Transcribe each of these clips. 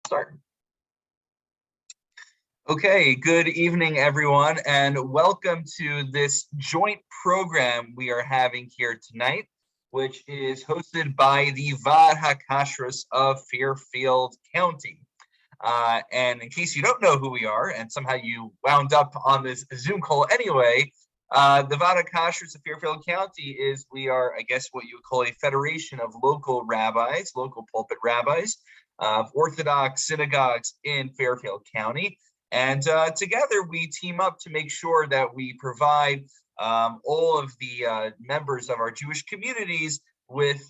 Start. Okay, good evening, everyone, and welcome to this joint program we are having here tonight, which is hosted by the Vaad HaKashrus of Fairfield County. And in case you don't know who we are, and somehow you wound up on this Zoom call anyway, the Vaad HaKashrus of Fairfield County we are, I guess, what you would call a federation of local rabbis, local pulpit rabbis, of Orthodox synagogues in Fairfield County. And together we team up to make sure that we provide all of the members of our Jewish communities with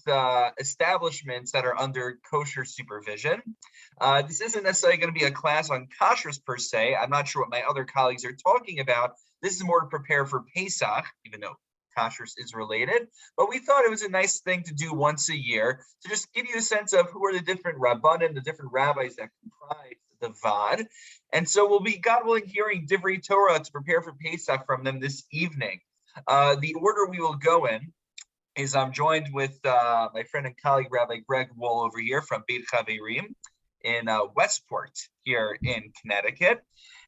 establishments that are under kosher supervision. This isn't necessarily going to be a class on kashrus per se. I'm not sure what my other colleagues are talking about. This is more to prepare for Pesach, even though kashrus is related. But we thought it was a nice thing to do once a year to just give you a sense of who are the different rabbanim, the different rabbis that comprise the Vaad. And so we'll be, God willing, hearing Divrei Torah to prepare for Pesach from them this evening. The order we will go in is I'm joined with my friend and colleague, Rabbi Greg Wall over here from Beit Chaverim in Westport here in Connecticut.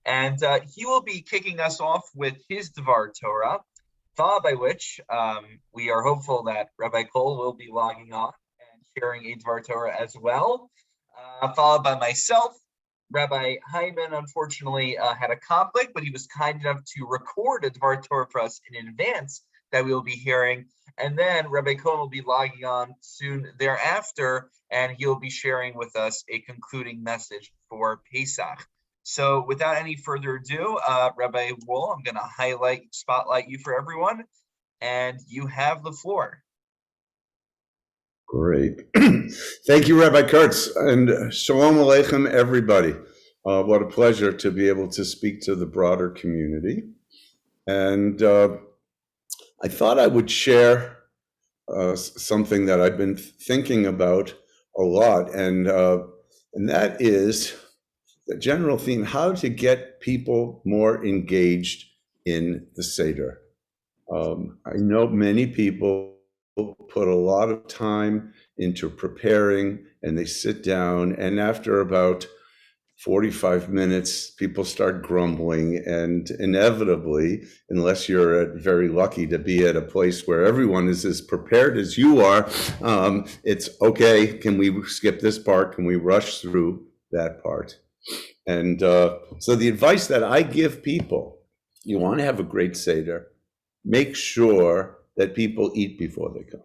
And he will be kicking us off with his Dvar Torah, followed by which we are hopeful that Rabbi Cole will be logging on and sharing a Dvar Torah as well, followed by myself. Rabbi Hyman, unfortunately, had a conflict, but he was kind enough to record a Dvar Torah for us in advance that we will be hearing. And then Rabbi Cohen will be logging on soon thereafter, and he'll be sharing with us a concluding message for Pesach. So without any further ado, Rabbi Wool, I'm going to spotlight you for everyone, and you have the floor. Great. Thank you, Rabbi Kurtz, and Shalom Aleichem, everybody. What a pleasure to be able to speak to the broader community. And I thought I would share something that I've been thinking about a lot, and that is the general theme, how to get people more engaged in the Seder. I know many people put a lot of time into preparing, and they sit down, and after about 45 minutes, people start grumbling, and inevitably, unless you're very lucky to be at a place where everyone is as prepared as you are, it's okay, can we skip this part? Can we rush through that part? And so the advice that I give people, you want to have a great Seder, make sure that people eat before they come.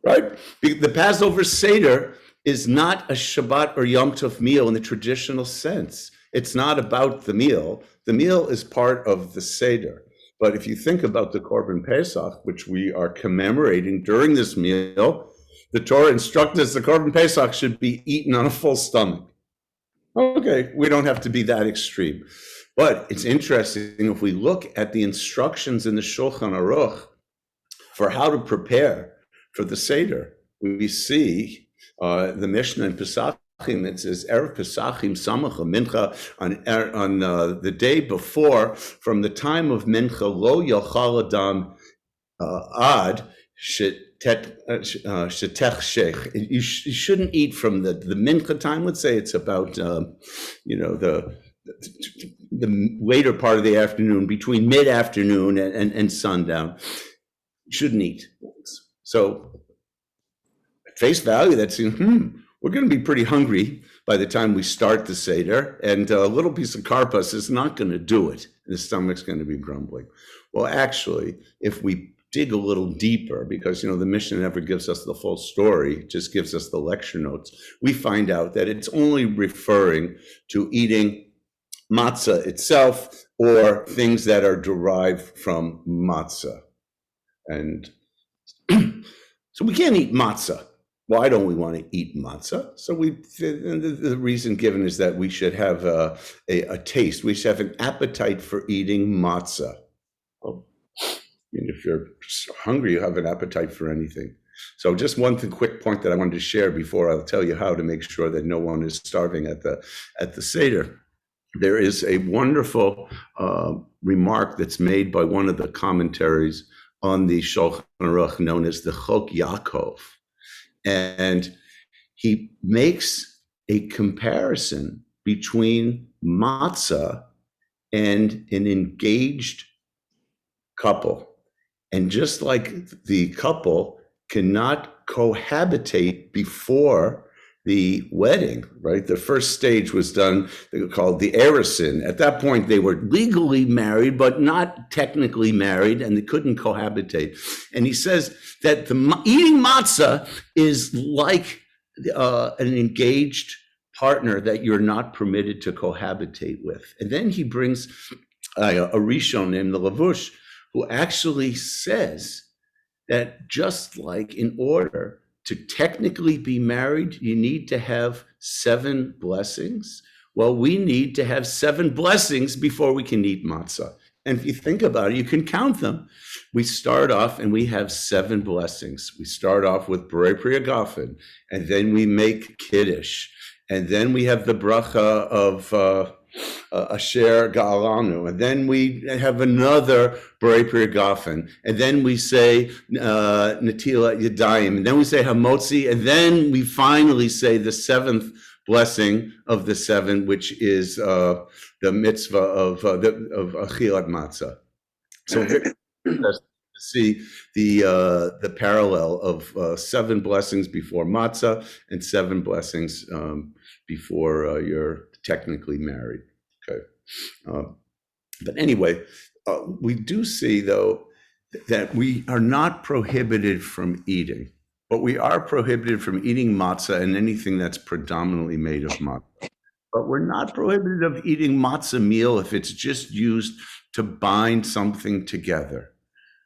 Right? The Passover Seder is not a Shabbat or Yom Tov meal in the traditional sense. It's not about the meal. The meal is part of the Seder. But if you think about the Korban Pesach, which we are commemorating during this meal, the Torah instructs us the Korban Pesach should be eaten on a full stomach. Okay, we don't have to be that extreme. But it's interesting, if we look at the instructions in the Shulchan Aruch for how to prepare for the Seder, we see the Mishnah in Pesachim, it says, Erev Pesachim Samach Mincha, on the day before, from the time of Mincha, Lo Yachal Adam Ad Shetech Sheikh. You shouldn't eat from the Mincha time. Let's say it's about, the later part of the afternoon, between mid-afternoon and sundown. You shouldn't eat. So at face value, that seems, we're going to be pretty hungry by the time we start the Seder, and a little piece of karpas is not going to do it. The stomach's going to be grumbling. Well, actually, if we dig a little deeper, because the Mishnah never gives us the full story, it just gives us the lecture notes, we find out that it's only referring to eating matzah itself or things that are derived from matzah. And so we can't eat matzah. Why don't we want to eat matzah? So the reason given is that we should have a taste. We should have an appetite for eating matzah. Well, if you're hungry, you have an appetite for anything. So just one quick point that I wanted to share before I'll tell you how to make sure that no one is starving at the Seder. There is a wonderful remark that's made by one of the commentaries on the Shulchan Aruch known as the Chok Yaakov. And he makes a comparison between matzah and an engaged couple. And just like the couple cannot cohabitate before the wedding, right? The first stage was done, they were called the erison. At that point, they were legally married, but not technically married, and they couldn't cohabitate. And he says that eating matzah is like an engaged partner that you're not permitted to cohabitate with. And then he brings a Rishon named the Lavush, who actually says that just like in order to technically be married, you need to have 7 blessings. Well, we need to have 7 blessings before we can eat matzah. And if you think about it, you can count them. We start off and we have 7 blessings. We start off with Borei Pri Hagafen, and then we make Kiddush. And then we have the bracha of Asher Ga'alanu, and then we have another Borei Pri Hagafen, and then we say Netilat Yadayim, and then we say Hamotzi, and then we finally say the 7th blessing of the 7, which is the mitzvah of Achilat Matzah. So to see the parallel of 7 blessings before matzah and 7 blessings before you're technically married. Okay. But anyway, we do see, though, that we are not prohibited from eating, but we are prohibited from eating matzah and anything that's predominantly made of matzah. But we're not prohibited of eating matzah meal if it's just used to bind something together.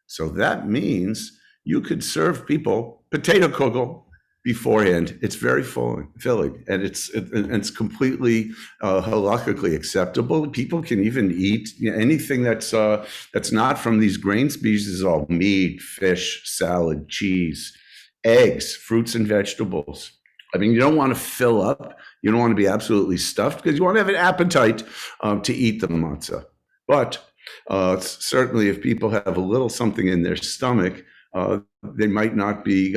So that means you could serve people potato kugel beforehand. It's very filling, and it's completely halakhically acceptable. People can even eat anything that's not from these grain species. All meat, fish, salad, cheese, eggs, fruits and vegetables. I mean, you don't want to fill up. You don't want to be absolutely stuffed because you want to have an appetite to eat the matzah. But certainly if people have a little something in their stomach, they might not be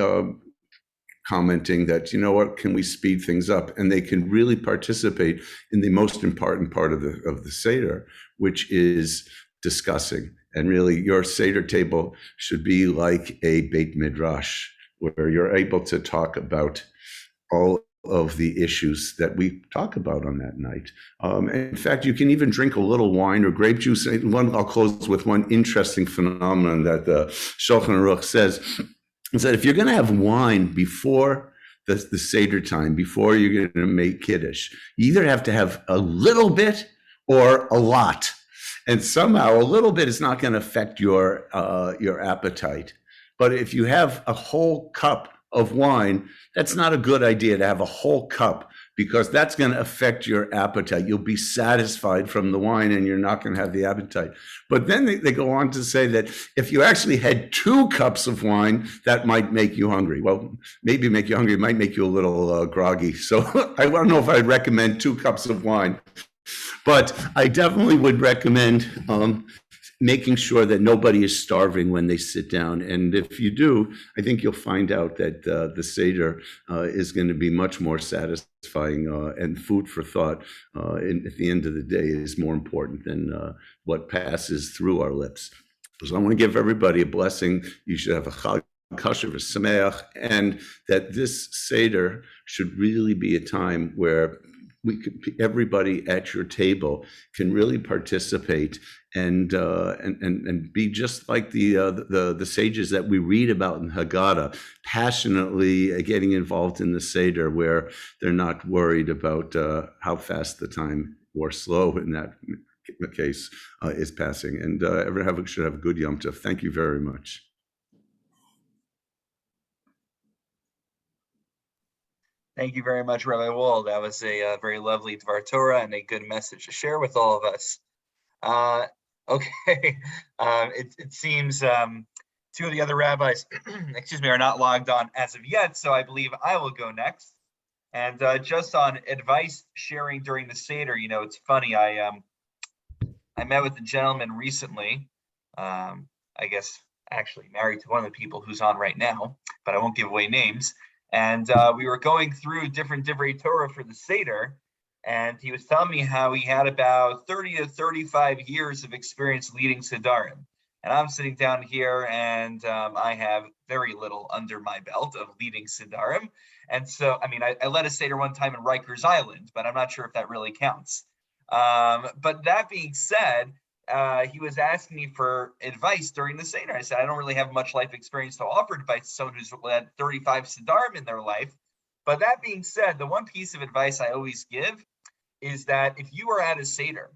commenting that, you know what, can we speed things up? And they can really participate in the most important part of the Seder, which is discussing. And really your Seder table should be like a Beit Midrash, where you're able to talk about all of the issues that we talk about on that night. In fact, you can even drink a little wine or grape juice. I'll close with one interesting phenomenon that the Shulchan Aruch says, is that if you're going to have wine before the Seder time, before you're going to make Kiddush, you either have to have a little bit or a lot. And somehow a little bit is not going to affect your appetite. But if you have a whole cup of wine, that's not a good idea to have a whole cup, because that's going to affect your appetite. You'll be satisfied from the wine and you're not going to have the appetite. But then they go on to say that if you actually had 2 cups of wine, that might make you hungry. Well, maybe make you hungry. It might make you a little groggy. So I don't know if I'd recommend 2 cups of wine, but I definitely would recommend making sure that nobody is starving when they sit down. And if you do, I think you'll find out that the Seder is going to be much more satisfying, and food for thought at the end of the day is more important than what passes through our lips. So I want to give everybody a blessing. You should have a HaKashrus v'sameach, and that this Seder should really be a time where everybody at your table can really participate and be just like the sages that we read about in Haggadah, passionately getting involved in the Seder, where they're not worried about how fast the time, or slow in that case, is passing. And everyone should have a good Yom Tov. Thank you very much. Thank you very much, Rabbi Wall. That was a very lovely Dvar Torah and a good message to share with all of us. Okay, it seems 2 of the other rabbis, excuse me, are not logged on as of yet, so I believe I will go next. And just on advice sharing during the Seder, you know, it's funny. I met with a gentleman recently. I guess actually married to one of the people who's on right now, but I won't give away names. And we were going through different Divrei Torah for the Seder, and he was telling me how he had about 30 to 35 years of experience leading Sedarim. And I'm sitting down here, and I have very little under my belt of leading Sedarim. And so, I mean, I led a Seder one time in Rikers Island, but I'm not sure if that really counts. But that being said, he was asking me for advice during the Seder. I said, I don't really have much life experience to offer advice to someone who's led 35 Sedarim in their life. But that being said, the one piece of advice I always give is that if you are at a Seder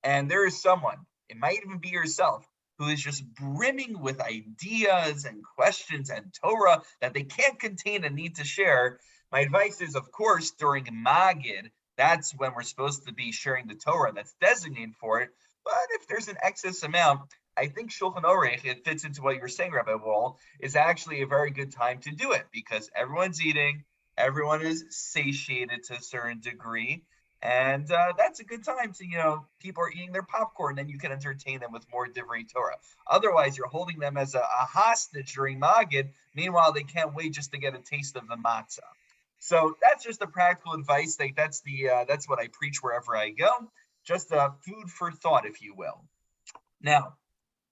and there is someone, it might even be yourself, who is just brimming with ideas and questions and Torah that they can't contain and need to share, my advice is, of course, during Magid, that's when we're supposed to be sharing the Torah that's designated for it. But if there's an excess amount, I think Shulchan Aruch, it fits into what you're saying, Rabbi Wall, is actually a very good time to do it because everyone's eating, everyone is satiated to a certain degree, and that's a good time to, people are eating their popcorn, then you can entertain them with more Divrei Torah. Otherwise, you're holding them as a hostage during Magid. Meanwhile, they can't wait just to get a taste of the matzah. So that's just the practical advice. That's what I preach wherever I go. Just food for thought, if you will. Now,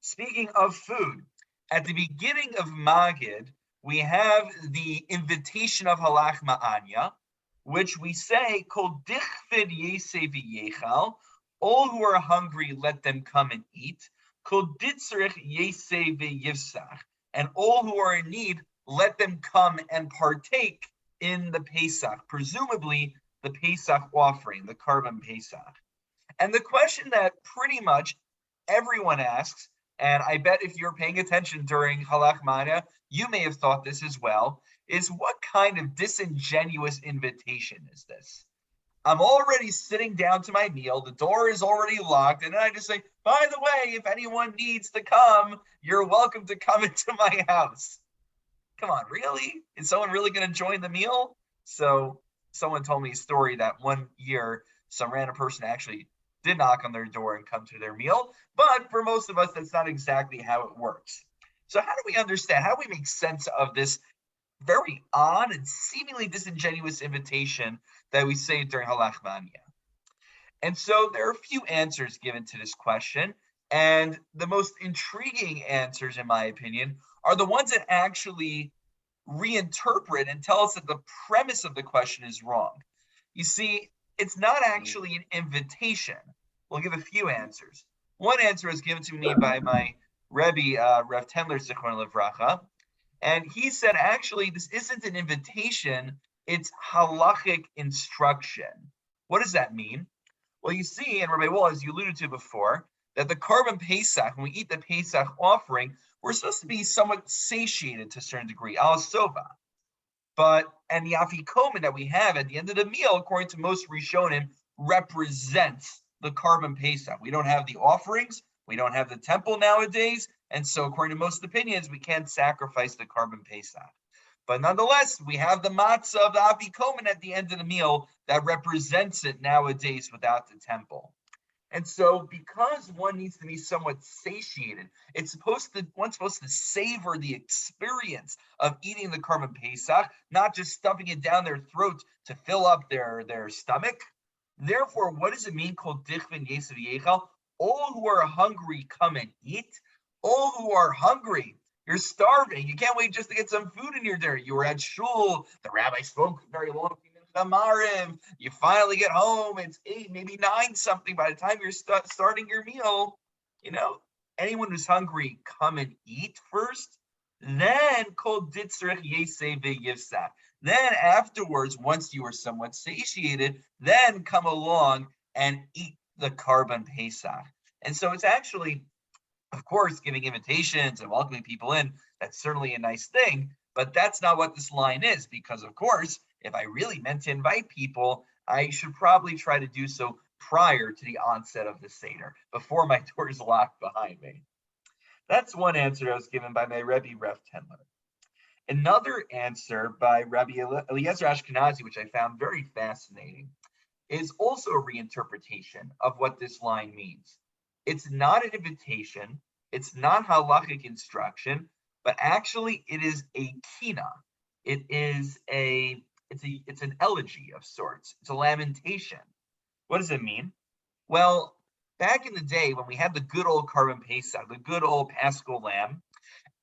speaking of food, at the beginning of Magid, we have the invitation of Halach Ma'anya, which we say, Kol dichfed yeseh v'yechal, all who are hungry, let them come and eat. Kol ditzrich yeseh v'yivsach, and all who are in need, let them come and partake in the Pesach, presumably the Pesach offering, the Karban Pesach. And the question that pretty much everyone asks, and I bet if you're paying attention during Halach Ma'anya, you may have thought this as well, is what kind of disingenuous invitation is this? I'm already sitting down to my meal, the door is already locked, and then I just say, by the way, if anyone needs to come, you're welcome to come into my house. Come on, really? Is someone really going to join the meal? So someone told me a story that one year, some random person actually did knock on their door and come to their meal. But for most of us, that's not exactly how it works. So how do we understand, how do we make sense of this very odd and seemingly disingenuous invitation that we say during Halach Ma'anya? And so there are a few answers given to this question. And the most intriguing answers, in my opinion, are the ones that actually reinterpret and tell us that the premise of the question is wrong. You see, it's not actually an invitation. We'll give a few answers. One answer was given to me by my Rebbe, Rav Tendler Zichron Livracha, and he said, actually, this isn't an invitation, it's halachic instruction. What does that mean? Well, you see, and Rabbi Wall, as you alluded to before, that the Karban Pesach, when we eat the Pesach offering, we're supposed to be somewhat satiated to a certain degree, al sova. And the afikomen that we have at the end of the meal, according to most Rishonim, represents the Karban Pesach. We don't have the offerings, we don't have the temple nowadays, and so according to most opinions, we can't sacrifice the Karban Pesach. But nonetheless, we have the matzah of the afikomen at the end of the meal that represents it nowadays without the temple. And so because one needs to be somewhat satiated, one's supposed to savor the experience of eating the Karban Pesach, not just stuffing it down their throat to fill up their stomach. Therefore, what does it mean, Kol dichvin yeseh v'yechal? All who are hungry, come and eat. All who are hungry, you're starving. You can't wait just to get some food in your dinner. You were at shul, the rabbi spoke very long. You finally get home, it's 8, maybe 9 something by the time you're starting your meal. Anyone who's hungry, come and eat first. Then kol ditzrich yeseh v'yivsach. Then afterwards, once you are somewhat satiated, then come along and eat the Karban Pesach. And so it's actually, of course, giving invitations and welcoming people in. That's certainly a nice thing, but that's not what this line is, because of course, if I really meant to invite people, I should probably try to do so prior to the onset of the Seder, before my door is locked behind me. That's one answer that was given by my Rebbe, Rav Tendler. Another answer by Rabbi Eliezer Ashkenazi, which I found very fascinating, is also a reinterpretation of what this line means. It's not an invitation, it's not halachic instruction, but actually it is a kina. it's an elegy of sorts. It's a lamentation. What does it mean? Well, back in the day when we had the good old Karban Pesach, the good old Paschal lamb,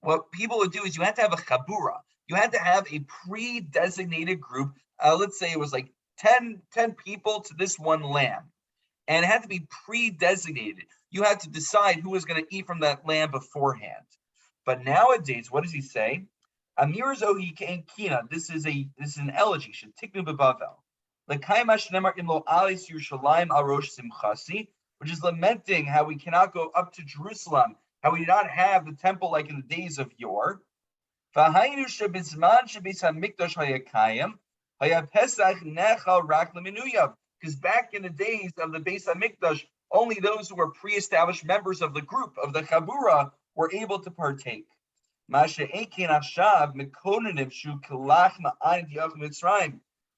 what people would do is you had to have a chabura. You had to have a pre-designated group. Let's say it was like 10 people to this one lamb. And it had to be pre-designated. You had to decide who was going to eat from that lamb beforehand. But nowadays, what does he say? Amir Zohi Kina. This is an elegy. Tiknu bebavel. Which is lamenting how we cannot go up to Jerusalem, how we do not have the temple like in the days of yore. Because back in the days of the Beis HaMikdash, only those who were pre-established members of the group, of the Chabura, were able to partake.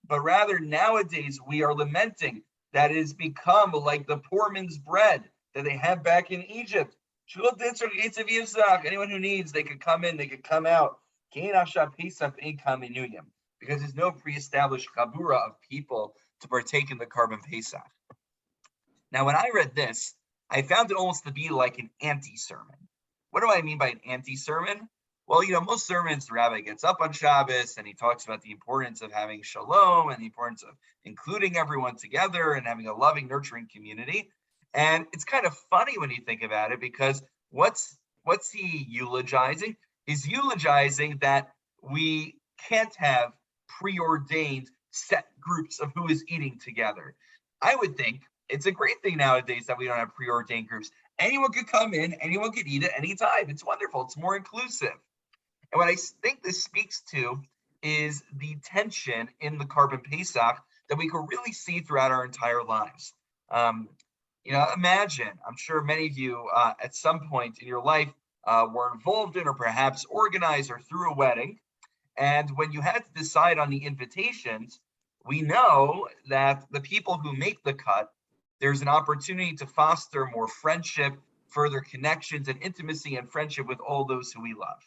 But rather nowadays we are lamenting that it has become like the poor man's bread that they had back in Egypt. Anyone who needs, they could come in, they could come out. Because there's no pre-established chabura of people to partake in the Karban Pesach. Now, when I read this, I found it almost to be like an anti-sermon. What do I mean by an anti-sermon? Well, most sermons, the rabbi gets up on Shabbos and he talks about the importance of having shalom and the importance of including everyone together and having a loving, nurturing community. And it's kind of funny when you think about it, because what's he eulogizing? He's eulogizing that we can't have preordained set groups of who is eating together. I would think it's a great thing nowadays that we don't have preordained groups. Anyone could come in, anyone could eat at any time. It's wonderful. It's more inclusive. And what I think this speaks to is the tension in the Karban Pesach that we could really see throughout our entire lives. Imagine, I'm sure many of you at some point in your life were involved in or perhaps organized or threw a wedding. And when you had to decide on the invitations, we know that the people who make the cut, there's an opportunity to foster more friendship, further connections and intimacy and friendship with all those who we love.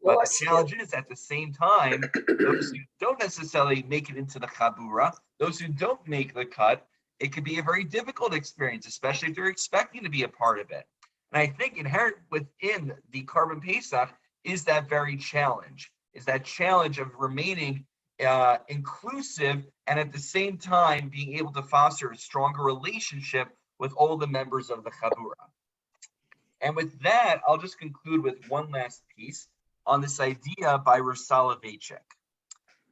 But the challenge is, at the same time, those who don't necessarily make it into the chabura, those who don't make the cut, it could be a very difficult experience, especially if you're expecting to be a part of it. And I think inherent within the Karban Pesach is that very challenge, of remaining inclusive and at the same time being able to foster a stronger relationship with all the members of the chabura. And with that, I'll just conclude with one last piece on this idea by Rosh Soloveitchik.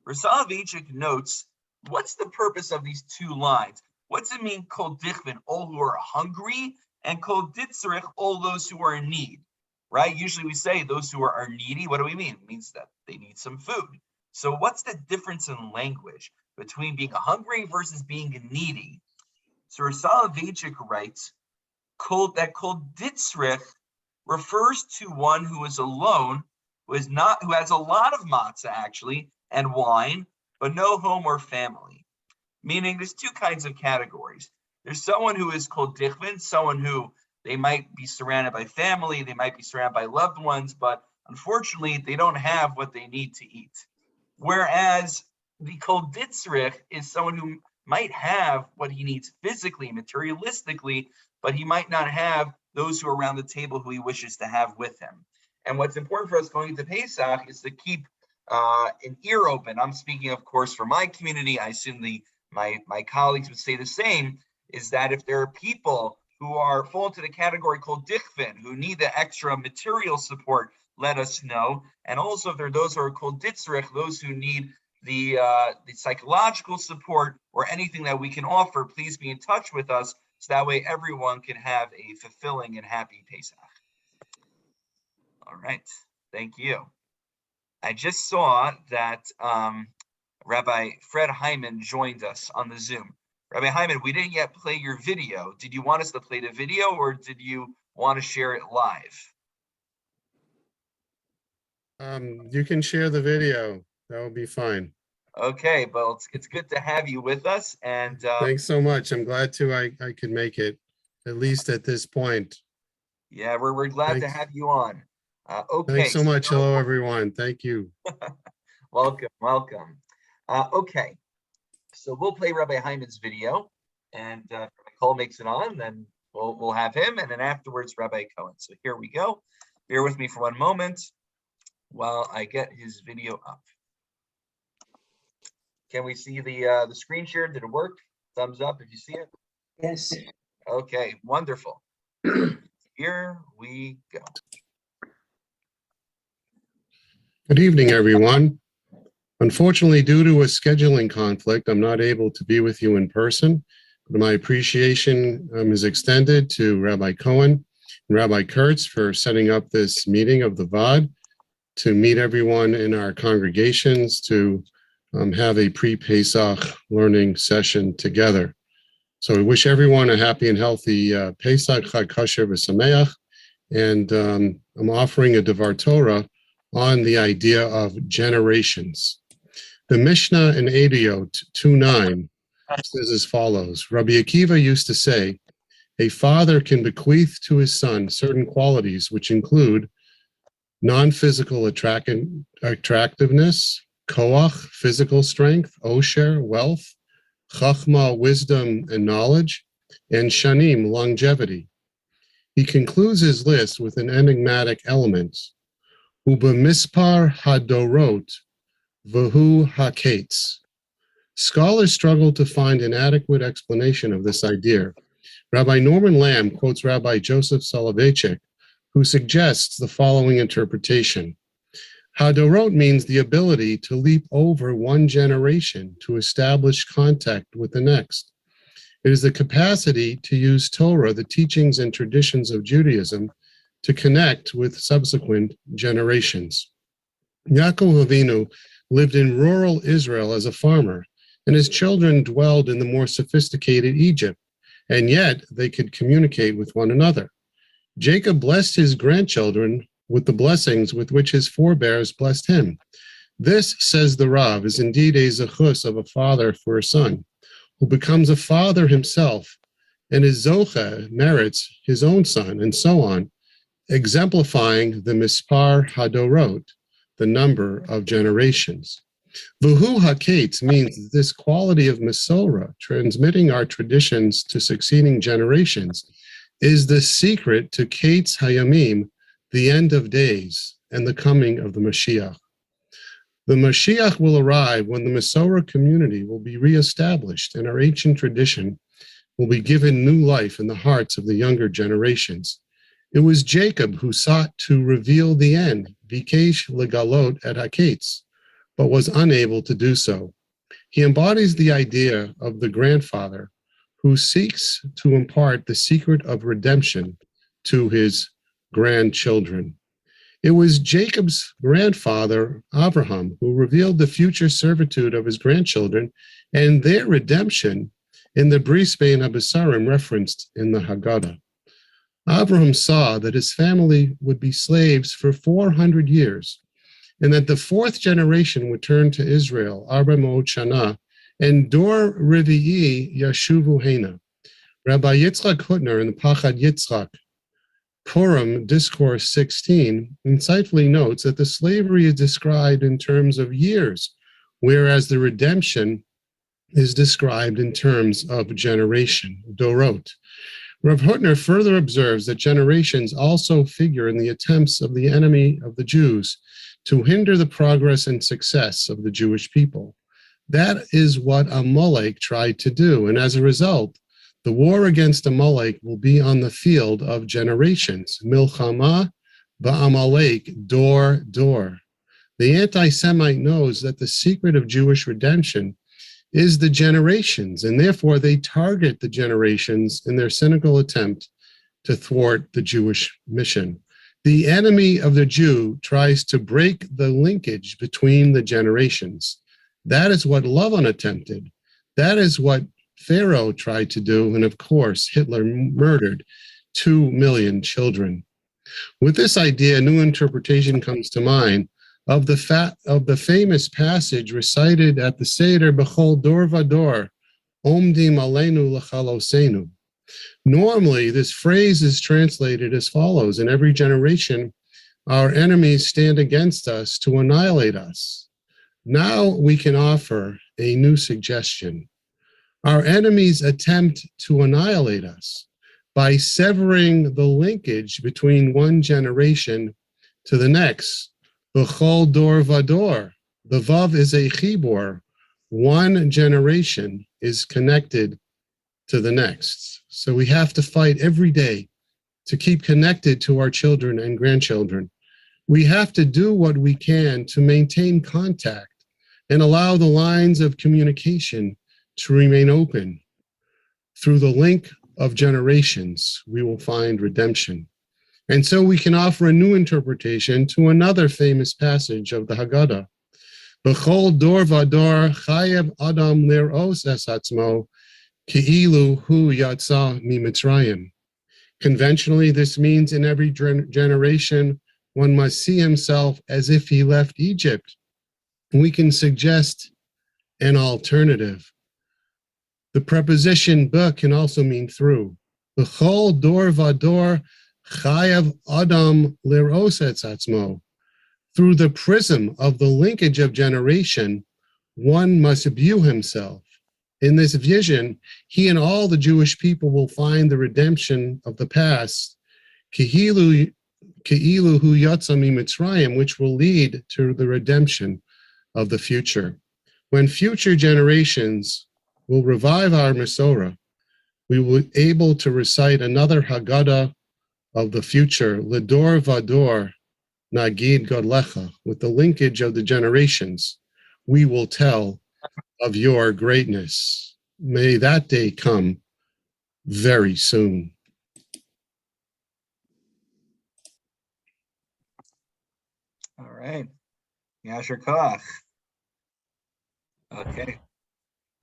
Rosh Soloveitchik notes, what's the purpose of these two lines? What's it mean, kol dichvin, all who are hungry, and kol ditzrich, all those who are in need, right? Usually we say those who are needy. What do we mean? It means that they need some food. So what's the difference in language between being hungry versus being needy? So Rosh Soloveitchik writes, that kol ditzrich refers to one who is alone, who has a lot of matzah actually, and wine, but no home or family. Meaning there's two kinds of categories. There's someone who is kol dichvin, someone who they might be surrounded by family, they might be surrounded by loved ones, but unfortunately they don't have what they need to eat. Whereas the kol ditzrich is someone who might have what he needs physically, materialistically, but he might not have those who are around the table who he wishes to have with him. And what's important for us going into Pesach is to keep an ear open. I'm speaking, of course, for my community. I assume my colleagues would say the same, is that if there are people who fall into the category called dichvin, who need the extra material support, let us know. And also if there are those who are called ditzrich, those who need the psychological support or anything that we can offer, please be in touch with us, so that way everyone can have a fulfilling and happy Pesach. All right, thank you. I just saw that Rabbi Fred Hyman joined us on the Zoom. Rabbi Hyman, we didn't yet play your video. Did you want us to play the video, or did you want to share it live? You can share the video. That will be fine. Okay, well, it's good to have you with us. And thanks so much. I'm glad I could make it, at least at this point. Yeah, we're glad to have you on. Okay. Thanks so much. Hello, everyone. Thank you. Welcome, welcome. Okay, so we'll play Rabbi Hyman's video, and Cole makes it on, then we'll have him, and then afterwards Rabbi Cohen. So here we go. Bear with me for one moment while I get his video up. Can we see the screen share? Did it work? Thumbs up if you see it. Yes. Okay, wonderful. Here we go. Good evening, everyone. Unfortunately, due to a scheduling conflict, I'm not able to be with you in person, but my appreciation is extended to Rabbi Cohen and Rabbi Kurtz for setting up this meeting of the Vaad to meet everyone in our congregations to have a pre-Pesach learning session together. So we wish everyone a happy and healthy Pesach, HaKashrus v'Sameach, and I'm offering a Divrei Torah on the idea of generations. The Mishnah in Ediot 2:9 says as follows: Rabbi Akiva used to say, a father can bequeath to his son certain qualities which include non-physical attractiveness, koach, physical strength, osher, wealth, chachma, wisdom and knowledge, and shanim, longevity. He concludes his list with an enigmatic element: Ubemispar hadorot, v'hu hakates. Scholars struggle to find an adequate explanation of this idea. Rabbi Norman Lamb quotes Rabbi Joseph Soloveitchik, who suggests the following interpretation. Hadorot means the ability to leap over one generation to establish contact with the next. It is the capacity to use Torah, the teachings and traditions of Judaism, to connect with subsequent generations. Yaakov Avinu lived in rural Israel as a farmer, and his children dwelled in the more sophisticated Egypt, and yet they could communicate with one another. Jacob blessed his grandchildren with the blessings with which his forebears blessed him. This, says the Rav, is indeed a zechus of a father for a son, who becomes a father himself, and his zocha merits his own son, and so on, exemplifying the mispar hadorot, the number of generations. V'hu hakates means this quality of Masorah, transmitting our traditions to succeeding generations, is the secret to Kates Hayamim, the end of days, and the coming of the Mashiach. The Mashiach will arrive when the Masorah community will be reestablished and our ancient tradition will be given new life in the hearts of the younger generations. It was Jacob who sought to reveal the end, Vikesh legalot et hakates, but was unable to do so. He embodies the idea of the grandfather who seeks to impart the secret of redemption to his grandchildren. It was Jacob's grandfather, Abraham, who revealed the future servitude of his grandchildren and their redemption in the Bris Bein HaBesarim referenced in the Haggadah. Abraham saw that his family would be slaves for 400 years, and that the fourth generation would turn to Israel, Arba Ma'ot Shana, and Dor Revi'i Yashuvu Hena. Rabbi Yitzchak Hutner in the Pachad Yitzchak, Purim Discourse 16, insightfully notes that the slavery is described in terms of years, whereas the redemption is described in terms of generation, dorot. Rav Hutner further observes that generations also figure in the attempts of the enemy of the Jews to hinder the progress and success of the Jewish people. That is what Amalek tried to do, and as a result, the war against Amalek will be on the field of generations. Milchama ba'Amalek, dor. The anti-Semite knows that the secret of Jewish redemption is the generations, and therefore they target the generations in their cynical attempt to thwart the Jewish mission. The enemy of the Jew tries to break the linkage between the generations. That is what Lavan attempted. That is what Pharaoh tried to do, and of course, Hitler murdered 2 million children. With this idea, a new interpretation comes to mind of the famous passage recited at the Seder B'chol Dor Vador, Omdim Aleinu L'chalosenu. Normally, this phrase is translated as follows: in every generation, our enemies stand against us to annihilate us. Now we can offer a new suggestion. Our enemies attempt to annihilate us by severing the linkage between one generation to the next. B'chol dor vador. The vav is a chibor. One generation is connected to the next. So we have to fight every day to keep connected to our children and grandchildren. We have to do what we can to maintain contact and allow the lines of communication to remain open. Through the link of generations, we will find redemption. And so we can offer a new interpretation to another famous passage of the Haggadah. B'chol dor vador chayev adam lir'os es atzmo ki'ilu hu yatsa miMitzrayim. Conventionally, this means in every generation, one must see himself as if he left Egypt. We can suggest an alternative. The preposition "b" can also mean through. B'chol dor vador chayav adam lir'os et atzmo. Through the prism of the linkage of generation, one must view himself. In this vision, he and all the Jewish people will find the redemption of the past, ki'ilu hu yatsa miMitzrayim, which will lead to the redemption of the future. When future generations will revive our Masorah, we will be able to recite another Haggadah of the future, Ledor Vador Nagid Godlecha, with the linkage of the generations. We will tell of your greatness. May that day come very soon. All right. Yasher Koach. Okay.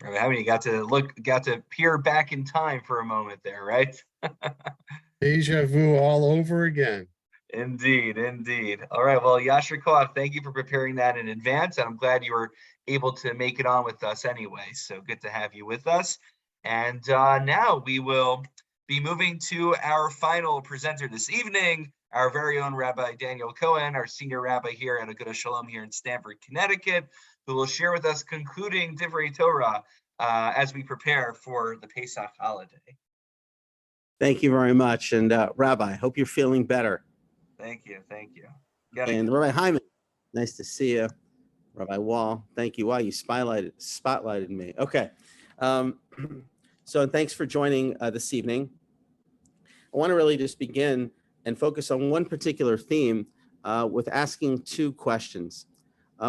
Rabbi Hammond, you got to peer back in time for a moment there, right? Deja vu all over again. Indeed, indeed. All right. Well, Yasher Koach, thank you for preparing that in advance. And I'm glad you were able to make it on with us anyway. So good to have you with us. And now we will be moving to our final presenter this evening, our very own Rabbi Daniel Cohen, our senior rabbi here at Agudas Shalom here in Stamford, Connecticut, who will share with us concluding Divrei Torah as we prepare for the Pesach holiday. Thank you very much. And Rabbi, hope you're feeling better. Thank you. Thank you. And Rabbi Hyman, nice to see you. Rabbi Wall, thank you. Wow, you spotlighted me. Okay. So thanks for joining this evening. I want to really just begin and focus on one particular theme with asking two questions.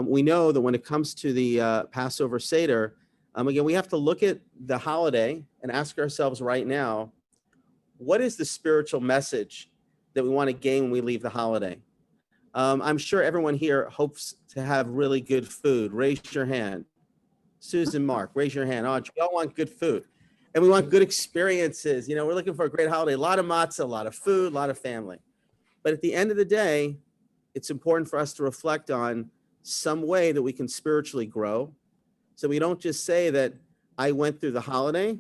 We know that when it comes to the Passover Seder, again, we have to look at the holiday and ask ourselves right now, what is the spiritual message that we want to gain when we leave the holiday? I'm sure everyone here hopes to have really good food. Raise your hand. Susan, Mark, raise your hand. Oh, we all want good food. And we want good experiences. You know, we're looking for a great holiday. A lot of matzah, a lot of food, a lot of family. But at the end of the day, it's important for us to reflect on some way that we can spiritually grow. So we don't just say that I went through the holiday,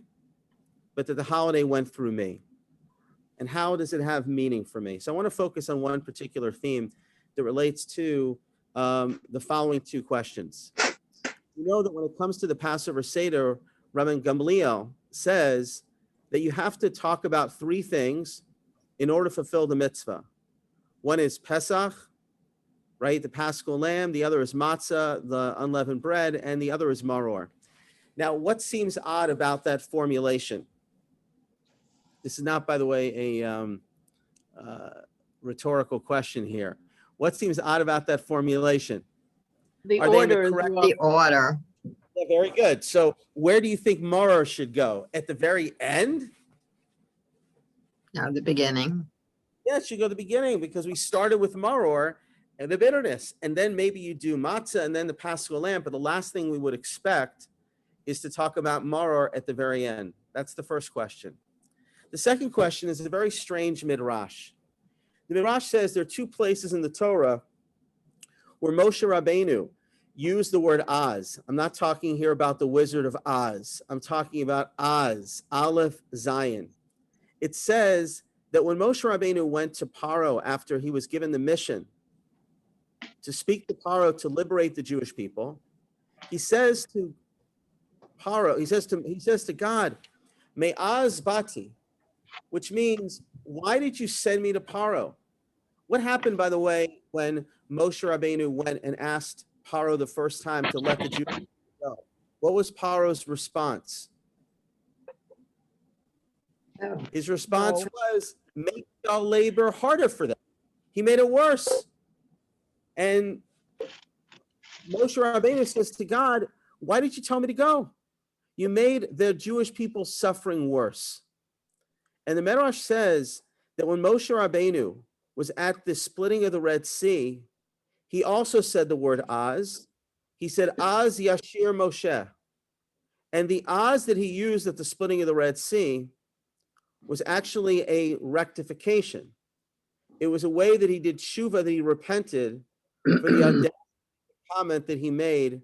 but that the holiday went through me. And how does it have meaning for me? So I want to focus on one particular theme that relates to the following two questions. You know that when it comes to the Passover Seder, Rabban Gamliel says that you have to talk about three things in order to fulfill the mitzvah. One is Pesach, right? The Paschal lamb. The other is matzah, the unleavened bread, and the other is maror. Now, what seems odd about that formulation? This is not, by the way, a rhetorical question here. What seems odd about that formulation? The Are order they is in the correct? wrong. The order. Yeah, very good. So where do you think maror should go? At the very end? No, the beginning. Yeah, it should go to the beginning because we started with maror and the bitterness. And then maybe you do matzah and then the Paschal lamb. But the last thing we would expect is to talk about maror at the very end. That's the first question. The second question is a very strange midrash. The midrash says there are two places in the Torah where Moshe Rabbeinu used the word Az. I'm not talking here about the Wizard of Oz. I'm talking about Az, Aleph, Zion. It says that when Moshe Rabbeinu went to Paro after he was given the mission to speak to Paro to liberate the Jewish people, He says to Paro, he says to God, Me'az bati, which means, why did you send me to Paro? What happened, by the way, when Moshe Rabbeinu went and asked Paro the first time to let the Jews go? What was Paro's response? His response was, make our labor harder for them. He made it worse. And Moshe Rabbeinu says to God, why did you tell me to go? You made the Jewish people suffering worse. And the Medrash says that when Moshe Rabbeinu was at the splitting of the Red Sea, he also said the word Az. He said, Az Yashir Moshe. And the Az that he used at the splitting of the Red Sea was actually a rectification. It was a way that he did tshuva, that he repented for the comment that he made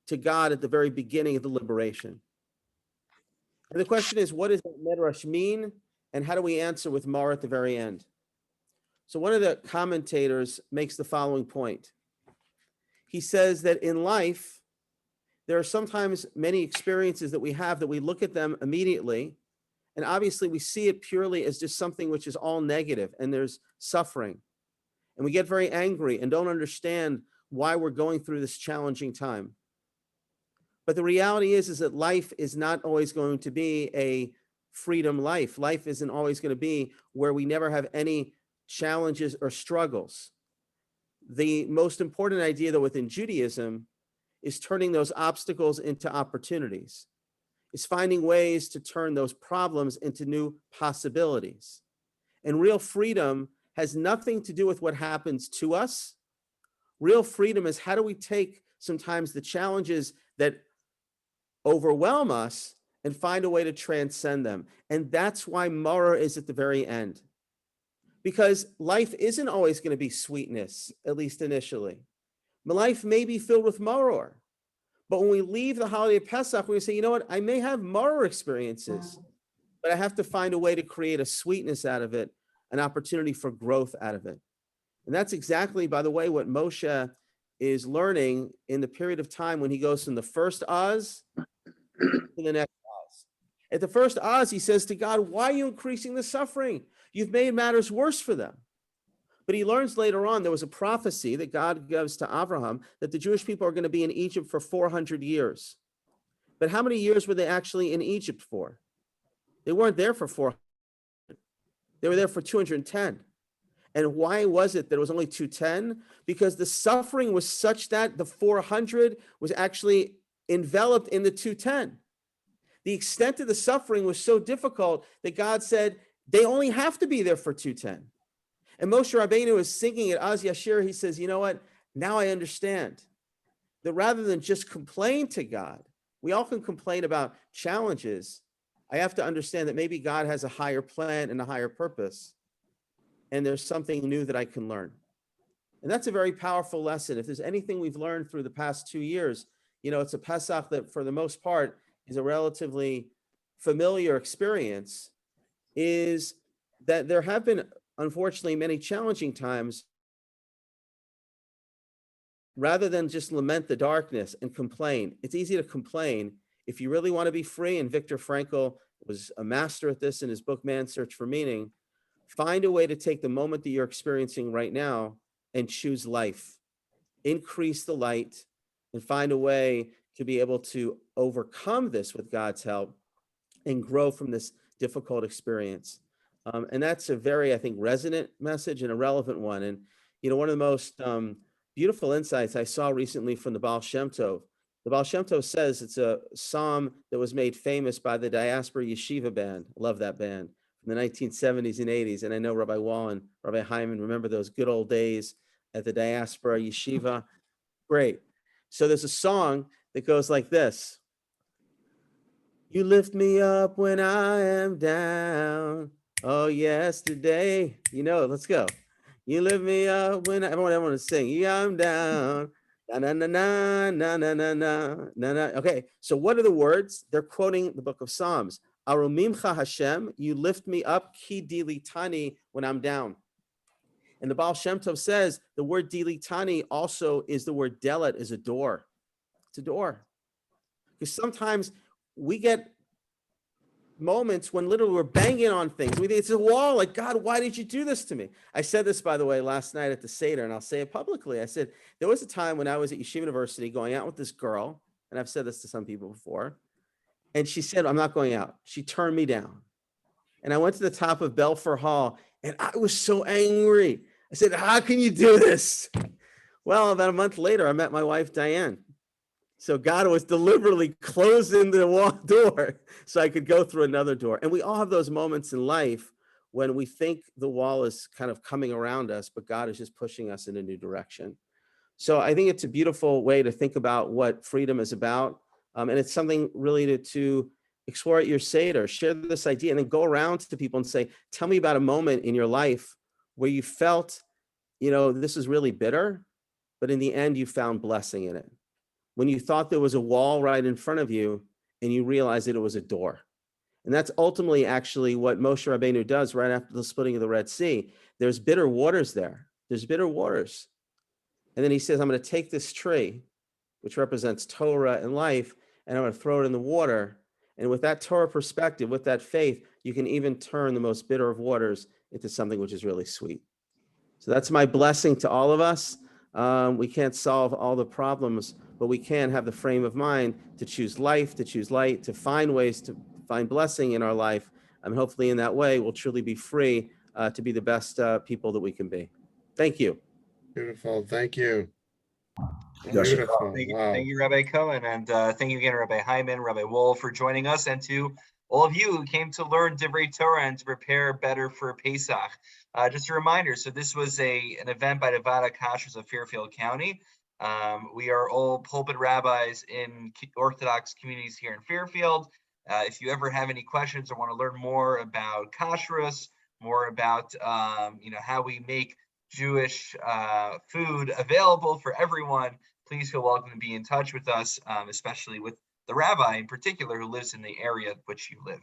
to God at the very beginning of the liberation. And the question is, what does that Medrash mean? And how do we answer with Mar at the very end? So one of the commentators makes the following point. He says that in life, there are sometimes many experiences that we have that we look at them immediately, and obviously we see it purely as just something which is all negative and there's suffering. And we get very angry and don't understand why we're going through this challenging time. But the reality is that life is not always going to be a freedom life. Life isn't always going to be where we never have any challenges or struggles. The most important idea, though, within Judaism is turning those obstacles into opportunities, is finding ways to turn those problems into new possibilities. And real freedom has nothing to do with what happens to us. Real freedom is, how do we take sometimes the challenges that overwhelm us and find a way to transcend them. And that's why Maror is at the very end. Because life isn't always going to be sweetness, at least initially. Life may be filled with Maror. But when we leave the holiday of Pesach, we're going to say, you know what, I may have Maror experiences, but I have to find a way to create a sweetness out of it, an opportunity for growth out of it. And that's exactly, by the way, what Moshe is learning in the period of time when he goes from the first Oz to the next Oz. At the first Oz, he says to God, why are you increasing the suffering? You've made matters worse for them. But he learns later on, there was a prophecy that God gives to Abraham that the Jewish people are going to be in Egypt for 400 years. But how many years were they actually in Egypt for? They weren't there for 400. They were there for 210. And why was it that it was only 210? Because the suffering was such that the 400 was actually enveloped in the 210. The extent of the suffering was so difficult that God said, they only have to be there for 210. And Moshe Rabbeinu is singing at Az Yashir. He says, you know what? Now I understand that rather than just complain to God, we often complain about challenges. I have to understand that maybe God has a higher plan and a higher purpose. And there's something new that I can learn. And that's a very powerful lesson. If there's anything we've learned through the past 2 years, you know, it's a Pesach that for the most part is a relatively familiar experience, is that there have been, unfortunately, many challenging times. Rather than just lament the darkness and complain, it's easy to complain. If you really want to be free, and Viktor Frankl was a master at this in his book, Man's Search for Meaning, find a way to take the moment that you're experiencing right now and choose life. Increase the light and find a way to be able to overcome this with God's help and grow from this difficult experience. And that's a very, I think, resonant message and a relevant one. And, you know, one of the most beautiful insights I saw recently from the Baal Shem Tov. The Baal Shem Tov says it's a psalm that was made famous by the Diaspora Yeshiva Band. I love that band. In the 1970s and 80s. And I know Rabbi Wall and Rabbi Hyman remember those good old days at the Diaspora Yeshiva. Great. So there's a song that goes like this. You lift me up when I am down. Oh, yesterday. You know, let's go. You lift me up when everyone to sing. Yeah, I'm down. Na na na na na na na na na. Okay, so what are the words? They're quoting the book of Psalms. Arumimcha Hashem, you lift me up, ki dilitani, when I'm down. And the Baal Shem Tov says the word dilitani also is the word delet, is a door. It's a door. Because sometimes we get moments when literally we're banging on things. We think it's a wall. Like, God, why did you do this to me? I said this, by the way, last night at the Seder, and I'll say it publicly. I said, there was a time when I was at Yeshiva University going out with this girl, and I've said this to some people before, and she said, I'm not going out. She turned me down. And I went to the top of Belfer Hall, and I was so angry. I said, how can you do this? Well, about a month later, I met my wife, Diane. So God was deliberately closing the door so I could go through another door. And we all have those moments in life when we think the wall is kind of coming around us, but God is just pushing us in a new direction. So I think it's a beautiful way to think about what freedom is about. And it's something really to explore at your Seder, share this idea, and then go around to people and say, tell me about a moment in your life where you felt, this is really bitter, but in the end, you found blessing in it. When you thought there was a wall right in front of you and you realized that it was a door. And that's ultimately actually what Moshe Rabbeinu does right after the splitting of the Red Sea. There's bitter waters there. There's bitter waters. And then he says, I'm going to take this tree, which represents Torah and life, and I'm going to throw it in the water. And with that Torah perspective, with that faith, you can even turn the most bitter of waters into something which is really sweet. So that's my blessing to all of us. We can't solve all the problems, but we can have the frame of mind to choose life, to choose light, to find ways to find blessing in our life. And hopefully in that way, we'll truly be free to be the best people that we can be. Thank you. Beautiful. Thank you. Yes. Beautiful. Thank you, Wow. thank you, Rabbi Cohen, and thank you again, Rabbi Hyman, Rabbi Wool, for joining us, and to all of you who came to learn Divrei Torah and to prepare better for Pesach. Just a reminder, so this was an event by the Vaad HaKashrus of Fairfield County. We are all pulpit rabbis in Orthodox communities here in Fairfield. If you ever have any questions or want to learn more about Kashrus, more about how we make Jewish food available for everyone, please feel welcome to be in touch with us, especially with the rabbi in particular who lives in the area in which you live.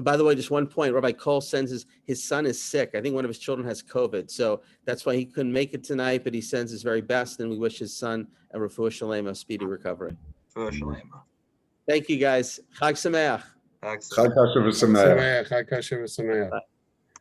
By the way, just one point, Rabbi Cole sends his son is sick. I think one of his children has COVID. So that's why he couldn't make it tonight, but he sends his very best, and we wish his son a refuah shalema, a speedy recovery. Refuah shalema. Thank you, guys. Chag Sameach. Chag HaKashrus Sameach. HaKashrus. Bye.